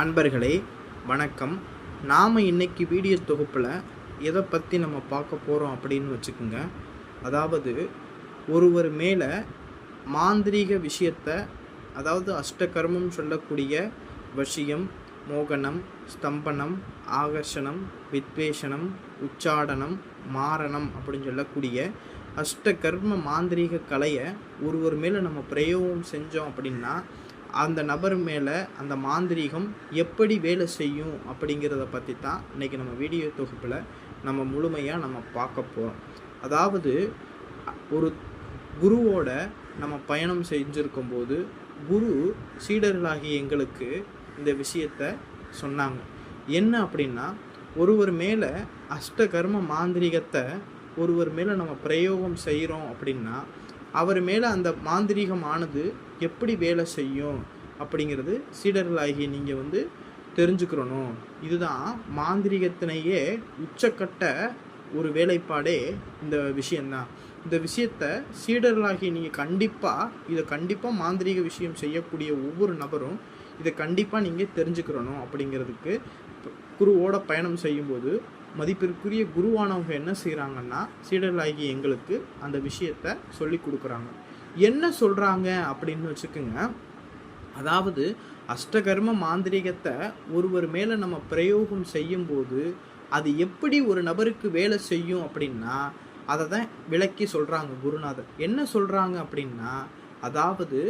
அன்பர்களே வணக்கம். நாம் இன்னைக்கு வீடியோ தொகுப்பில் எதை பற்றி நம்ம பார்க்க போகிறோம் அப்படின்னு வச்சுக்கோங்க. அதாவது ஒருவர் மேலே மாந்திரீக விஷயத்தை, அதாவது அஷ்டகர்மம் சொல்லக்கூடிய வசியம், மோகனம், ஸ்தம்பனம், ஆகர்ஷணம், வித்வேஷனம், உச்சாடனம், மாரணம் அப்படின்னு சொல்லக்கூடிய அஷ்டகர்ம மாந்திரீக கலையை ஒருவர் மேலே நம்ம பிரயோகம் செஞ்சோம் அப்படின்னா அந்த நபர் மேலே அந்த மாந்திரீகம் எப்படி வேலை செய்யும் அப்படிங்கிறத பற்றி தான் இன்றைக்கி நம்ம வீடியோ தொகுப்பில் நம்ம முழுமையாக நம்ம பார்க்க போகிறோம். அதாவது ஒரு குருவோட நம்ம பயணம் செஞ்சுருக்கும்போது குரு சீடர்களாகிய எங்களுக்கு இந்த விஷயத்தை சொன்னாங்க. என்ன அப்படின்னா, ஒருவர் மேலே அஷ்டகர்ம மாந்திரீகத்தை ஒருவர் மேலே நம்ம பிரயோகம் செய்கிறோம் அப்படின்னா அவர் மேலே அந்த மாந்திரீகமானது எப்படி வேலை செய்யும் அப்படிங்கிறது சீடர்களாகிய நீங்கள் தெரிஞ்சுக்கிறணும். இதுதான் மாந்திரீகத்தினையே உச்சக்கட்ட ஒரு வேலைப்பாடே இந்த விஷயந்தான். இந்த விஷயத்தை சீடர்களாகிய நீங்கள் கண்டிப்பாக மாந்திரீக விஷயம் செய்யக்கூடிய ஒவ்வொரு நபரும் இதை கண்டிப்பாக நீங்கள் தெரிஞ்சுக்கிறணும். அப்படிங்கிறதுக்கு குருவோட பயணம் செய்யும்போது மதிப்பிற்குரிய குருவானவங்க என்ன செய்கிறாங்கன்னா, சீடர்களாகிய எங்களுக்கு அந்த விஷயத்தை சொல்லி கொடுக்குறாங்க. என்ன சொல்கிறாங்க அப்படின்னு வச்சுக்கோங்க. அதாவது அஷ்டகர்ம மாந்திரீகத்தை ஒருவர் மேலே நம்ம பிரயோகம் செய்யும்போது அது எப்படி ஒரு நபருக்கு வேலை செய்யும் அப்படின்னா அதை தான் விளக்கி சொல்கிறாங்க குருநாதர். என்ன சொல்கிறாங்க அப்படின்னா, அதாவது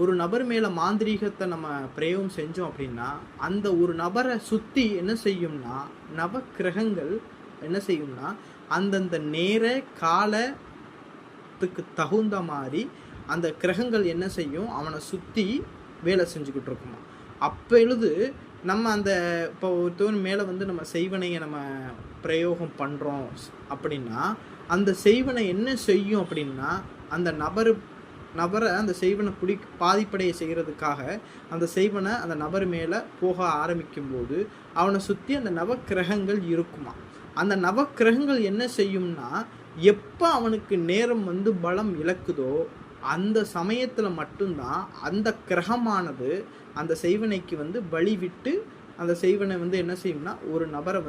ஒரு நபர் மேலே மாந்திரீகத்தை நம்ம பிரயோகம் செஞ்சோம் அப்படின்னா அந்த ஒரு நபரை சுற்றி என்ன செய்யும்னா நவக்கிரகங்கள் என்ன செய்யும்னா அந்தந்த நேர காலத்துக்கு தகுந்த மாதிரி அந்த கிரகங்கள் என்ன செய்யும், அவனை சுற்றி வேலை செஞ்சுக்கிட்டு இருக்குமா. அப்பொழுது நம்ம அந்த இப்போ ஒருத்தவன் மேலே நம்ம செய்வனையை நம்ம பிரயோகம் பண்ணுறோம் அப்படின்னா அந்த செய்வனை என்ன செய்யும் அப்படின்னா அந்த நபரை அந்த செய்வனை பாதிப்படைய செய்கிறதுக்காக அந்த செய்வனை அந்த நபர் மேலே போக ஆரம்பிக்கும்போது அவனை சுற்றி அந்த நவக்கிரகங்கள் இருக்குமா. அந்த நவக்கிரகங்கள் என்ன செய்யும்னா எப்போ அவனுக்கு நேரம் பலம் இழக்குதோ அந்த சமயத்தில் மட்டும்தான் அந்த கிரகமானது அந்த செய்வனைக்கு பலி விட்டு அந்த செய்வனை என்ன செய்யும்னா ஒரு நபரை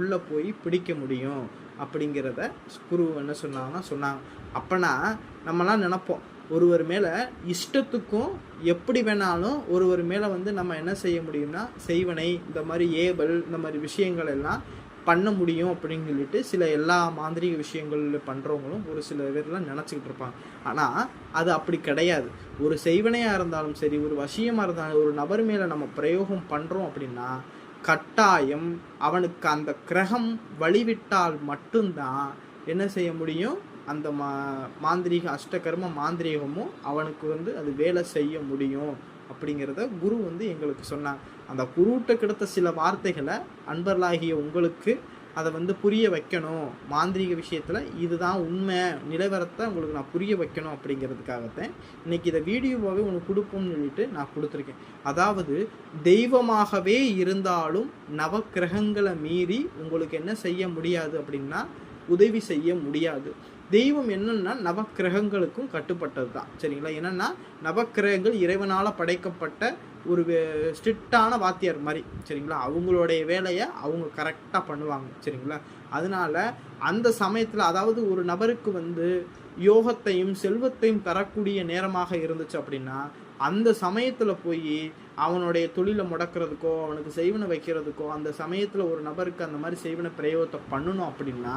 உள்ளே போய் பிடிக்க முடியும் அப்படிங்கிறத குரு என்ன சொன்னாங்க. அப்போனா நம்மளாம் நினப்போம், ஒருவர் மேலே இஷ்டத்துக்கும் எப்படி வேணாலும் ஒருவர் மேலே நம்ம என்ன செய்ய முடியும்னா செய்வனை இந்த மாதிரி ஏவல் இந்த மாதிரி விஷயங்கள் எல்லாம் பண்ண முடியும் அப்படின்னு சொல்லிட்டு சில எல்லா மாந்திரிக விஷயங்கள் பண்ணுறவங்களும் ஒரு சில பேர்லாம் நினச்சிக்கிட்டு இருப்பாங்க. ஆனால் அது அப்படி கிடையாது. ஒரு செய்வனையாக இருந்தாலும் சரி, ஒரு வசியமாக இருந்தாலும் ஒரு நபர் மேலே நம்ம பிரயோகம் பண்ணுறோம் அப்படின்னா கட்டாயம் அவனுக்கு அந்த கிரகம் வழிவிட்டால் மட்டும்தான் என்ன செய்ய முடியும், அந்த மாந்திரீக அஷ்டகர்ம மாந்திரீகமும் அவனுக்கு அது வேலை செய்ய முடியும் அப்படிங்கிறத குரு எங்களுக்கு சொன்னாங்க. அந்த குருட்ட கிடைத்த சில வார்த்தைகளை அன்பர்களாகிய உங்களுக்கு அதை புரிய வைக்கணும். மாந்திரீக விஷயத்தில் இதுதான் உண்மை நிலவரத்தை உங்களுக்கு நான் புரிய வைக்கணும் அப்படிங்கிறதுக்காகத்தான் இன்னைக்கு இதை வீடியோவாகவே உனக்கு கொடுப்போம்னு சொல்லிட்டு நான் கொடுத்துருக்கேன். அதாவது தெய்வமாகவே இருந்தாலும் நவக்கிரகங்களை மீறி உங்களுக்கு என்ன செய்ய முடியாது அப்படின்னா உதவி செய்ய முடியாது. தெய்வம் என்னன்னா நவக்கிரகங்களுக்கும் கட்டுப்பட்டது தான். சரிங்களா. என்னன்னா நவக்கிரகங்கள் இறைவனால் படைக்கப்பட்ட ஒரு ஸ்ட்ரிக்டான வாத்தியார் மாதிரி. சரிங்களா. அவங்களுடைய வேலையை அவங்க கரெக்டாக பண்ணுவாங்க. சரிங்களா. அதனால அந்த சமயத்தில் அதாவது ஒரு நபருக்கு யோகத்தையும் செல்வத்தையும் தரக்கூடிய நேரமாக இருந்துச்சு அப்படின்னா அந்த சமயத்தில் போய் அவனுடைய தொழிலை முடக்கிறதுக்கோ அவனுக்கு செய்வனை வைக்கிறதுக்கோ அந்த சமயத்தில் ஒரு நபருக்கு அந்த மாதிரி செய்வனை பிரயோகத்தை பண்ணணும் அப்படின்னா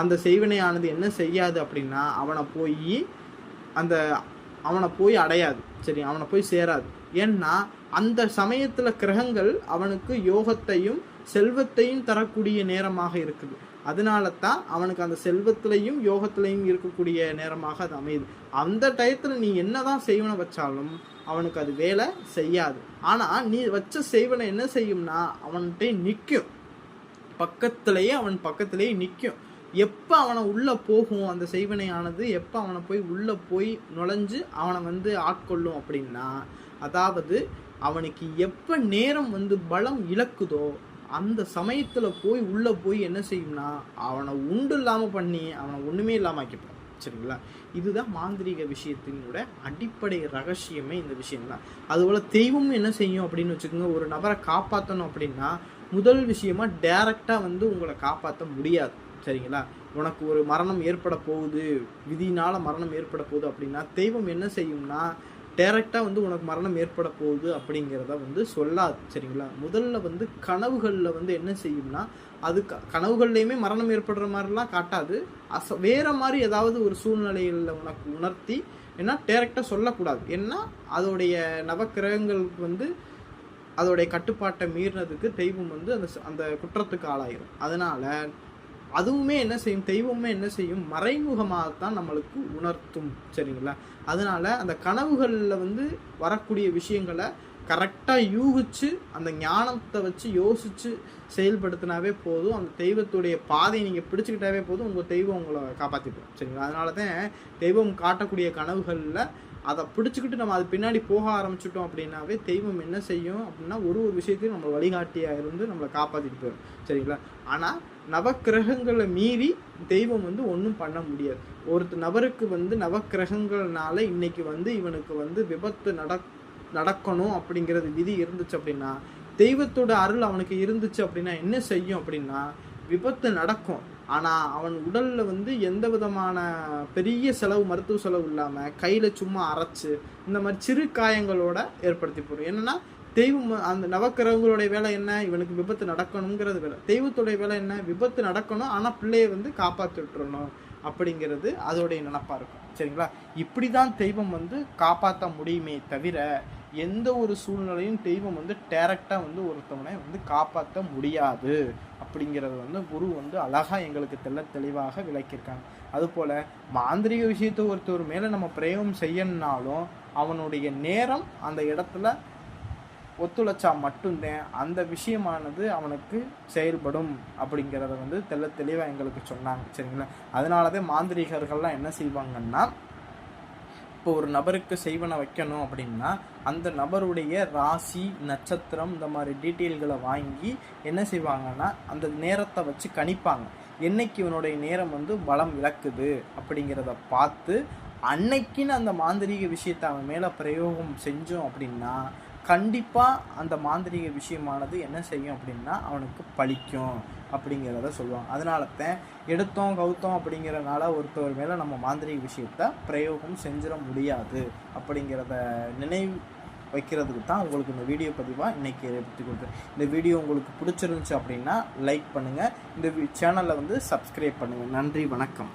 அந்த செய்வனையானது என்ன செய்யாது அப்படின்னா அவனை போய் அடையாது. சரி, அவனை போய் சேராது. ஏன்னா அந்த சமயத்தில் கிரகங்கள் அவனுக்கு யோகத்தையும் செல்வத்தையும் தரக்கூடிய நேரமாக இருக்குது. அதனால தான் அவனுக்கு அந்த செல்வத்திலையும் யோகத்திலையும் இருக்கக்கூடிய நேரமாக அது அமையுது. அந்த டயத்தில் நீ என்னதான் செய்வனை வச்சாலும் அவனுக்கு அது வேலை செய்யாது. ஆனால் நீ வச்ச செய்வனை என்ன செய்யும்னா அவன்கிட்ட நிற்கும், அவன் பக்கத்திலேயே நிற்கும். எப்போ அவனை உள்ளே போகும் அந்த செய்வனையானது, எப்போ அவனை உள்ளே போய் நுழைஞ்சு அவனை ஆட்கொள்ளும் அப்படின்னா அதாவது அவனுக்கு எப்போ நேரம் பலம் இழக்குதோ அந்த சமயத்தில் உள்ளே போய் என்ன செய்யும்னா அவனை உண்டு இல்லாமல் பண்ணி அவனை ஒன்றுமே இல்லாமல் ஆக்கிப்பான். சரிங்களா? இதுதான் மாந்திரீக விஷயத்தினோட அடிப்படை ரகசியமே இந்த விஷயம் தான். அதுபோல் தெய்வமும் என்ன செய்யும் அப்படின்னு வச்சுக்கோங்க, ஒரு நபரை காப்பாற்றணும் அப்படின்னா முதல் விஷயமா டைரெக்டாக வந்து உங்களை காப்பாற்ற முடியாது, சரிங்களா? உனக்கு ஒரு மரணம் ஏற்பட போகுது, விதினால் மரணம் ஏற்பட போகுது அப்படின்னா தெய்வம் என்ன செய்யும்னா டைரெக்டாக வந்து உனக்கு மரணம் ஏற்பட போகுது அப்படிங்கிறத வந்து சொல்லாது, சரிங்களா? முதல்ல வந்து கனவுகளில் வந்து என்ன செய்யும்னா அது கனவுகள்லையுமே மரணம் ஏற்படுற மாதிரிலாம் காட்டாது, வேறு மாதிரி ஏதாவது ஒரு சூழ்நிலையில் உனக்கு உணர்த்தி ஏன்னா டைரெக்டாக சொல்லக்கூடாது. ஏன்னா அதோடைய நவக்கிரகங்களுக்கு வந்து அதோடைய கட்டுப்பாட்டை மீறினதுக்கு தெய்வம் வந்து அந்த குற்றத்துக்கு ஆளாயிரும். அதனால் அதுவுமே என்ன செய்யும், தெய்வமே என்ன செய்யும், மறைமுகமாகத்தான் நம்மளுக்கு உணர்த்தும், சரிங்களா? அதனால் அந்த கனவுகளில் வந்து வரக்கூடிய விஷயங்களை கரெக்டாக யூகிச்சு அந்த ஞானத்தை வச்சு யோசித்து செயல்படுத்தினாவே போதும். அந்த தெய்வத்துடைய பாதையை நீங்கள் பிடிச்சிக்கிட்டாவே போதும், உங்கள் தெய்வம் உங்களை காப்பாற்றிப்போம், சரிங்களா? அதனால தான் தெய்வம் காட்டக்கூடிய கனவுகளில் அதை பிடிச்சிக்கிட்டு நம்ம அது பின்னாடி போக ஆரம்பிச்சிட்டோம் அப்படின்னாவே தெய்வம் என்ன செய்யும் அப்படின்னா ஒரு விஷயத்தையும் நம்ம வழிகாட்டியாக இருந்து நம்மளை காப்பாற்றிட்டு போயிடும், சரிங்களா? ஆனால் நவக்கிரகங்களை மீறி தெய்வம் வந்து ஒன்றும் பண்ண முடியாது. ஒரு நபருக்கு வந்து நவக்கிரகங்கள்னால இன்னைக்கு வந்து இவனுக்கு வந்து விபத்து நடக்கணும் அப்படிங்கிறது விதி இருந்துச்சு அப்படின்னா தெய்வத்தோட அருள் அவனுக்கு இருந்துச்சு அப்படின்னா என்ன செய்யும் அப்படின்னா விபத்து நடக்கும். ஆனால் அவன் உடலில் வந்து எந்த விதமான பெரிய செலவு, மருத்துவ செலவு இல்லாமல் கையில் சும்மா அரைச்சி இந்த மாதிரி சிறு காயங்களோட ஏற்படுத்தி போடும். என்னென்னா தெய்வம் அந்த நவக்கிரகங்களுடைய வேலை என்ன, இவனுக்கு விபத்து நடக்கணுங்கிறது வேலை. தெய்வத்துடைய வேலை என்ன, விபத்து நடக்கணும் ஆனால் பிள்ளையை வந்து காப்பாற்றி விட்டுறணும் அப்படிங்கிறது அதோடைய நினப்பாக இருக்கும், சரிங்களா? இப்படி தான் தெய்வம் வந்து காப்பாற்ற முடியுமே தவிர எந்த ஒரு சூழ்நிலையும் தெய்வம் வந்து டைரெக்டாக வந்து ஒருத்தவனை வந்து காப்பாற்ற முடியாது அப்படிங்கிறது வந்து குரு வந்து அழகாக எங்களுக்கு தெளிவாக விளக்கியிருக்காங்க. அதுபோல் மாந்திரிக விஷயத்தை ஒருத்தர் மேலே நம்ம பிரயோகம் செய்யணுன்னாலும் அவனுடைய நேரம் அந்த இடத்துல ஒத்துழைச்சா மட்டும்தான் அந்த விஷயமானது அவனுக்கு செயல்படும் அப்படிங்கிறத வந்து தெளிவாக எங்களுக்கு சொன்னாங்க, சரிங்களா? அதனால தான் மாந்திரிகர்கள்லாம் என்ன செய்வாங்கன்னா இப்போ ஒரு நபருக்கு செய்வனை வைக்கணும் அப்படின்னா அந்த நபருடைய ராசி, நட்சத்திரம் இந்த மாதிரி டீட்டெயில்களை வாங்கி என்ன செய்வாங்கன்னா அந்த நேரத்தை வச்சு கணிப்பாங்க. என்னைக்கு இவனுடைய நேரம் வந்து பலம் இழக்குது அப்படிங்கிறத பார்த்து அன்னைக்குன்னு அந்த மாந்திரீக விஷயத்தை அவன் மேலே பிரயோகம் செஞ்சோம் அப்படின்னா கண்டிப்பாக அந்த மாந்திரீக விஷயமானது என்ன செய்யும் அப்படின்னா அவனுக்கு பலிக்கும் அப்படிங்கிறத சொல்லுவாங்க. அதனால தான் எடுத்தோம் கவுத்தோம் அப்படிங்கிறனால ஒருத்தவர் மேலே நம்ம மாந்திரீக விஷயத்தை பிரயோகம் செஞ்சிட முடியாது அப்படிங்கிறத நினைவு வைக்கிறதுக்கு தான் உங்களுக்கு இந்த வீடியோ பதிவாக இன்றைக்கி எடுத்து கொடுத்தேன். இந்த வீடியோ உங்களுக்கு பிடிச்சிருந்துச்சு அப்படின்னா லைக் பண்ணுங்கள், இந்த சேனலை வந்து சப்ஸ்கிரைப் பண்ணுங்கள். நன்றி, வணக்கம்.